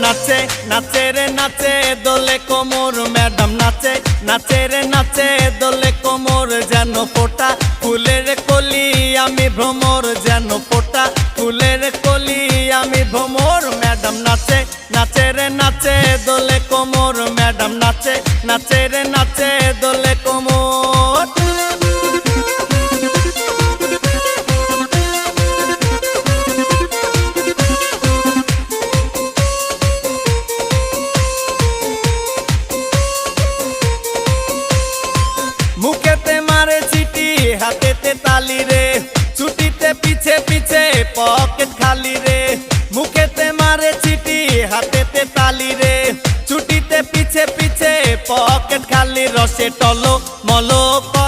নাচে নাচে রে নাচে দোলে কোমর ম্যাডাম নাচে নাচে রে নাচে দোলে কোমর যেন ফোটা ফুলের কলি আমি ভ্রমর যেন ফোটা ফুলের কলি আমি ভ্রমর ম্যাডাম নাচে নাচে রে নাচে দোলে কোমর ম্যাডাম নাচে নাচে রে নাচে দোলে কোমর। মুখেতে মারে চিটি হাতেতে তালি রে ছুটিতে পিছে পিছে পকেট খালি রে মুখেতে মারে চিটি হাতেতে তালি রে ছুটিতে পিছে পিছে পকেট খালি রসে টল